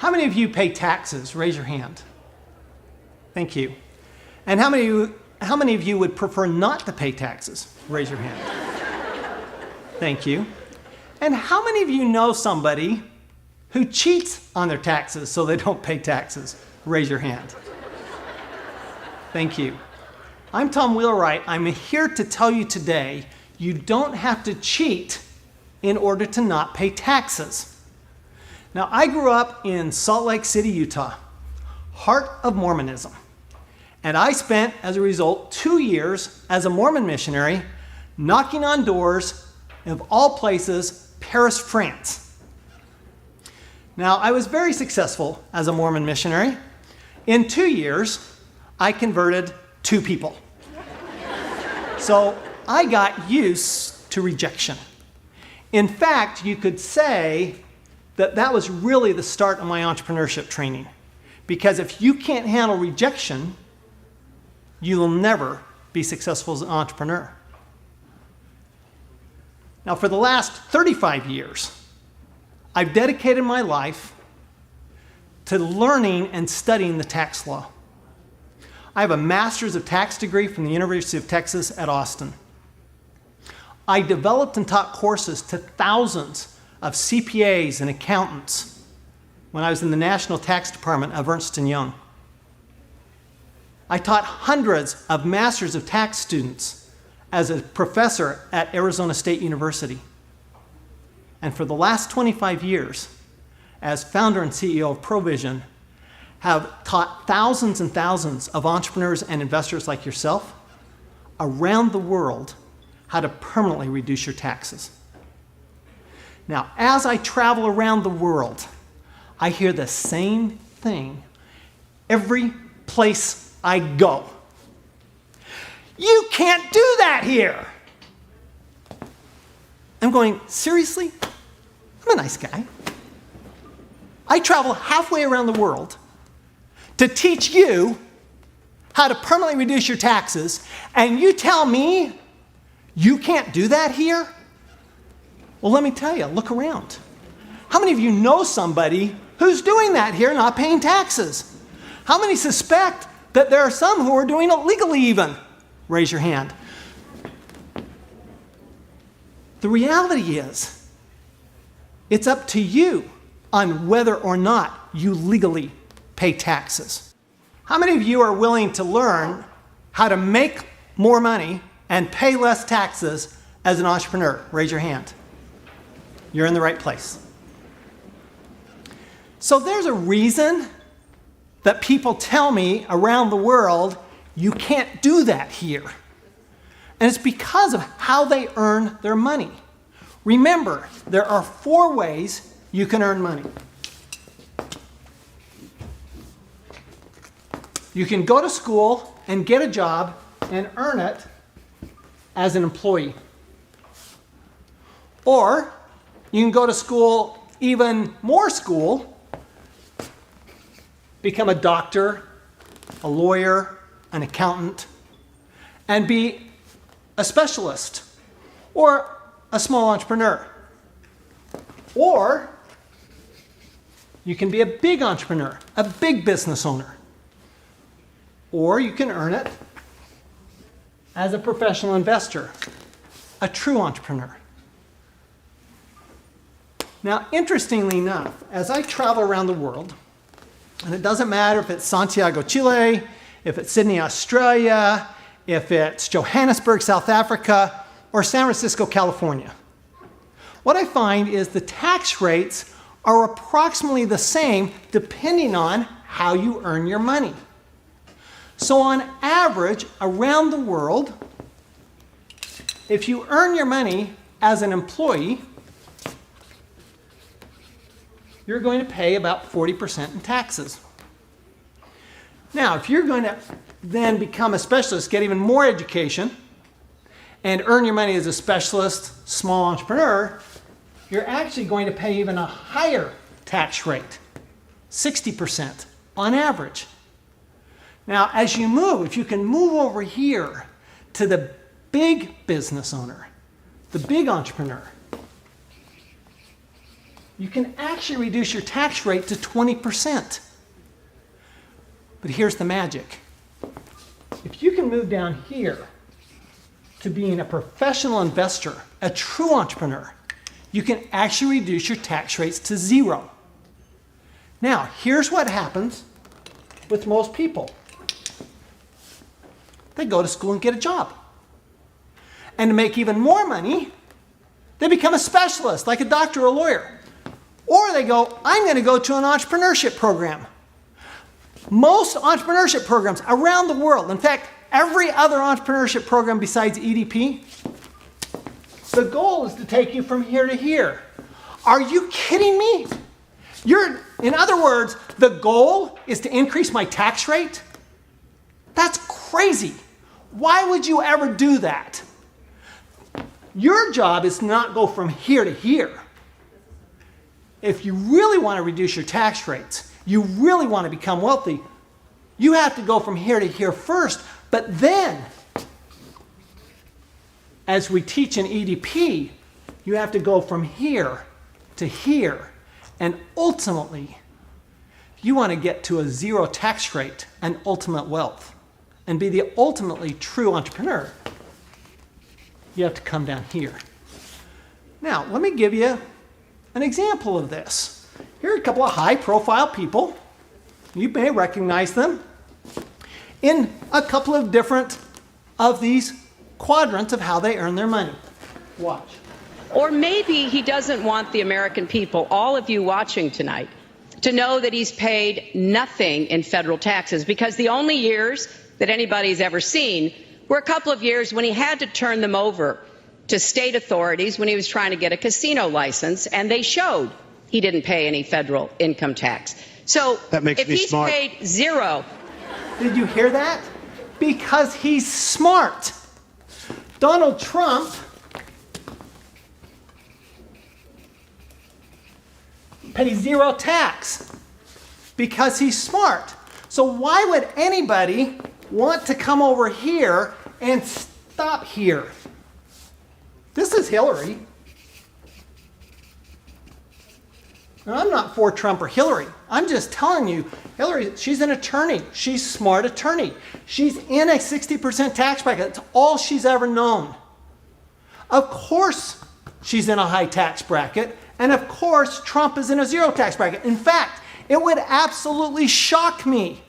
How many of you pay taxes? Raise your hand. Thank you. And how many of you would prefer not to pay taxes? Raise your hand. Thank you. And how many of you know somebody who cheats on their taxes so they don't pay taxes? Raise your hand. Thank you. I'm Tom Wheelwright. I'm here to tell you today you don't have to cheat in order to not pay taxes. Now, I grew up in Salt Lake City, Utah, heart of Mormonism. And I spent, as a result, 2 years as a Mormon missionary knocking on doors of all places, Paris, France. Now, I was very successful as a Mormon missionary. In 2 years, I converted 2 people. So I got used to rejection. In fact, you could say that was really the start of my entrepreneurship training. Because if you can't handle rejection, you will never be successful as an entrepreneur. Now, for the last 35 years, I've dedicated my life to learning and studying the tax law. I have a master's of tax degree from the University of Texas at Austin. I developed and taught courses to thousands of CPAs and accountants when I was in the National Tax Department of Ernst & Young. I taught hundreds of Masters of Tax students as a professor at Arizona State University. And for the last 25 years, as founder and CEO of Provision, have taught thousands and thousands of entrepreneurs and investors like yourself around the world how to permanently reduce your taxes. Now, as I travel around the world, I hear the same thing every place I go. You can't do that here. I'm going, seriously? I'm a nice guy. I travel halfway around the world to teach you how to permanently reduce your taxes, and you tell me you can't do that here? Well, let me tell you, look around. How many of you know somebody who's doing that here, not paying taxes? How many suspect that there are some who are doing it legally even? Raise your hand. The reality is, it's up to you on whether or not you legally pay taxes. How many of you are willing to learn how to make more money and pay less taxes as an entrepreneur? Raise your hand. You're in the right place. So there's a reason that people tell me around the world, you can't do that here. And it's because of how they earn their money. Remember, there are 4 ways you can earn money. You can go to school and get a job and earn it as an employee. Or you can go to school, even more school, become a doctor, a lawyer, an accountant, and be a specialist or a small entrepreneur. Or you can be a big entrepreneur, a big business owner. Or you can earn it as a professional investor, a true entrepreneur. Now, interestingly enough, as I travel around the world, and it doesn't matter if it's Santiago, Chile, if it's Sydney, Australia, if it's Johannesburg, South Africa, or San Francisco, California, what I find is the tax rates are approximately the same depending on how you earn your money. So on average, around the world, if you earn your money as an employee, you're going to pay about 40% in taxes. Now, if you're going to then become a specialist, get even more education, and earn your money as a specialist, small entrepreneur, you're actually going to pay even a higher tax rate, 60% on average. Now, as you move, if you can move over here to the big business owner, the big entrepreneur, you can actually reduce your tax rate to 20%. But here's the magic. If you can move down here to being a professional investor, a true entrepreneur, you can actually reduce your tax rates to 0. Now, here's what happens with most people. They go to school and get a job. And to make even more money, they become a specialist, like a doctor or a lawyer. Or they go, I'm going to go to an entrepreneurship program. Most entrepreneurship programs around the world, in fact, every other entrepreneurship program besides EDP, the goal is to take you from here to here. Are you kidding me? In other words, the goal is to increase my tax rate? That's crazy. Why would you ever do that? Your job is to not go from here to here. If you really want to reduce your tax rates, you really want to become wealthy, you have to go from here to here first. But then, as we teach in EDP, you have to go from here to here. And ultimately, you want to get to a 0 tax rate and ultimate wealth and be the ultimately true entrepreneur, you have to come down here. Now, let me give you an example of this. Here are a couple of high-profile people. You may recognize them in a couple of different of these quadrants of how they earn their money. Watch. Or maybe he doesn't want the American people, all of you watching tonight, to know that he's paid nothing in federal taxes, because the only years that anybody's ever seen were a couple of years when he had to turn them over to state authorities when he was trying to get a casino license, and they showed he didn't pay any federal income tax. So if he's paid 0. Did you hear that? Because he's smart. Donald Trump pays 0 tax because he's smart. So why would anybody want to come over here and stop here? This is Hillary. Now, I'm not for Trump or Hillary. I'm just telling you, Hillary, she's an attorney. She's a smart attorney. She's in a 60% tax bracket. That's all she's ever known. Of course, she's in a high tax bracket. And of course, Trump is in a 0 tax bracket. In fact, it would absolutely shock me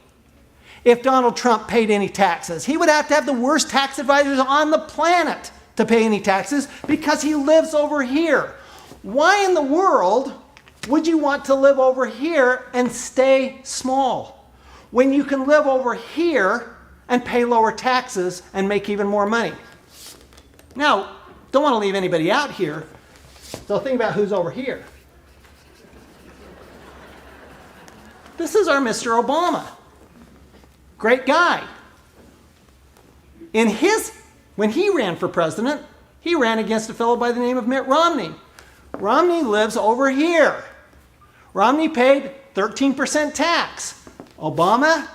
if Donald Trump paid any taxes. He would have to have the worst tax advisors on the planet to pay any taxes because he lives over here. Why in the world would you want to live over here and stay small when you can live over here and pay lower taxes and make even more money? Now, don't want to leave anybody out here, so think about who's over here. This is our Mr. Obama. Great guy. When he ran for president, he ran against a fellow by the name of Mitt Romney. Romney lives over here. Romney paid 13% tax. Obama,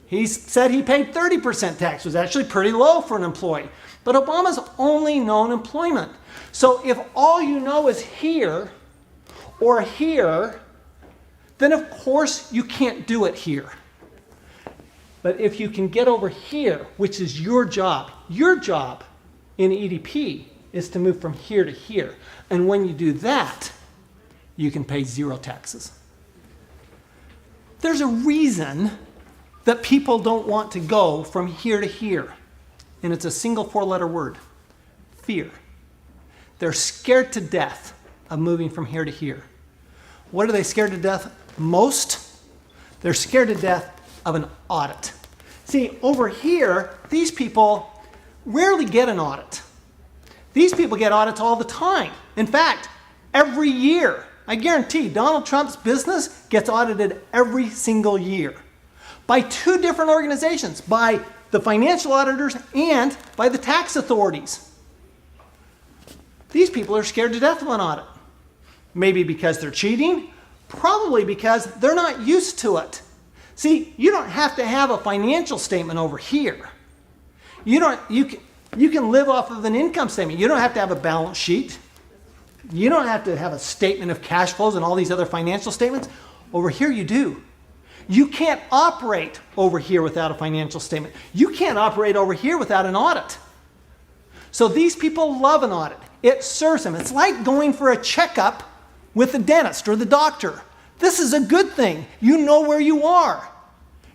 he said he paid 30% tax. It was actually pretty low for an employee. But Obama's only known employment. So if all you know is here or here, then of course you can't do it here. But if you can get over here, which is your job in EDP is to move from here to here. And when you do that, you can pay 0 taxes. There's a reason that people don't want to go from here to here. And it's a single 4-letter word: fear. They're scared to death of moving from here to here. What are they scared to death most? They're scared to death of an audit. See, over here, these people rarely get an audit. These people get audits all the time. In fact, every year. I guarantee Donald Trump's business gets audited every single year by 2 different organizations, by the financial auditors and by the tax authorities. These people are scared to death of an audit. Maybe because they're cheating, probably because they're not used to it. See, you don't have to have a financial statement over here. You can live off of an income statement. You don't have to have a balance sheet. You don't have to have a statement of cash flows and all these other financial statements. Over here you do. You can't operate over here without a financial statement. You can't operate over here without an audit. So these people love an audit. It serves them. It's like going for a checkup with the dentist or the doctor. This is a good thing. You know where you are.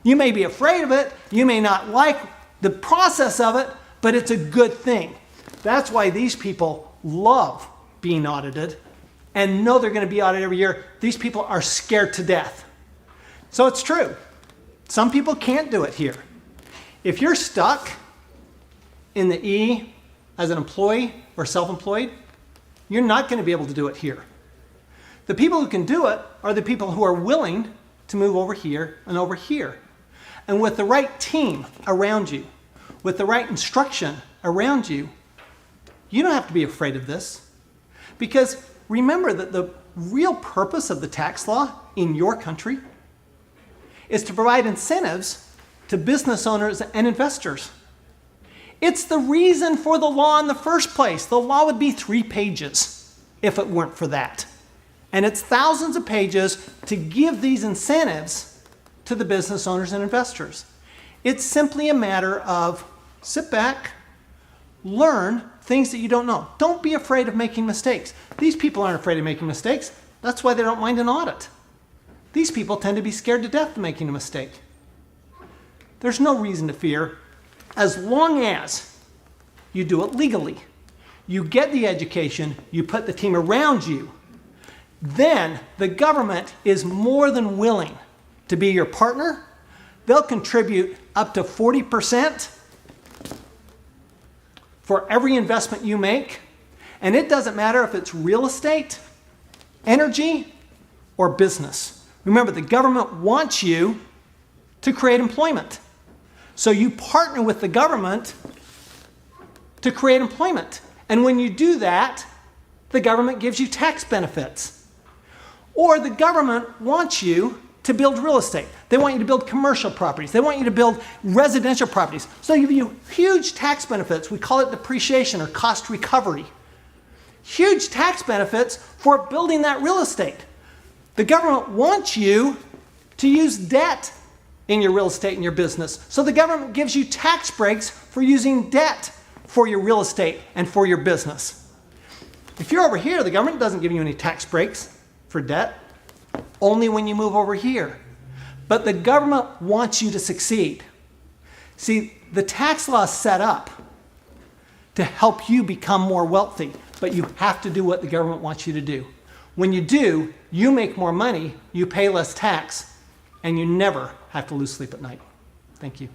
You may be afraid of it. You may not like the process of it, but it's a good thing. That's why these people love being audited and know they're going to be audited every year. These people are scared to death. So it's true. Some people can't do it here. If you're stuck in the E as an employee or self-employed, you're not going to be able to do it here. The people who can do it are the people who are willing to move over here and over here. And with the right team around you, with the right instruction around you, you don't have to be afraid of this. Because remember that the real purpose of the tax law in your country is to provide incentives to business owners and investors. It's the reason for the law in the first place. The law would be 3 pages if it weren't for that. And it's thousands of pages to give these incentives to the business owners and investors. It's simply a matter of sit back, learn things that you don't know. Don't be afraid of making mistakes. These people aren't afraid of making mistakes. That's why they don't mind an audit. These people tend to be scared to death of making a mistake. There's no reason to fear as long as you do it legally. You get the education, you put the team around you, then the government is more than willing to be your partner. They'll contribute up to 40% for every investment you make. And it doesn't matter if it's real estate, energy, or business. Remember, the government wants you to create employment. So you partner with the government to create employment. And when you do that, the government gives you tax benefits. Or the government wants you to build real estate. They want you to build commercial properties. They want you to build residential properties. So they give you huge tax benefits. We call it depreciation or cost recovery. Huge tax benefits for building that real estate. The government wants you to use debt in your real estate and your business. So the government gives you tax breaks for using debt for your real estate and for your business. If you're over here, the government doesn't give you any tax breaks for debt, only when you move over here. But the government wants you to succeed. See, the tax law is set up to help you become more wealthy, but you have to do what the government wants you to do. When you do, you make more money, you pay less tax, and you never have to lose sleep at night. Thank you.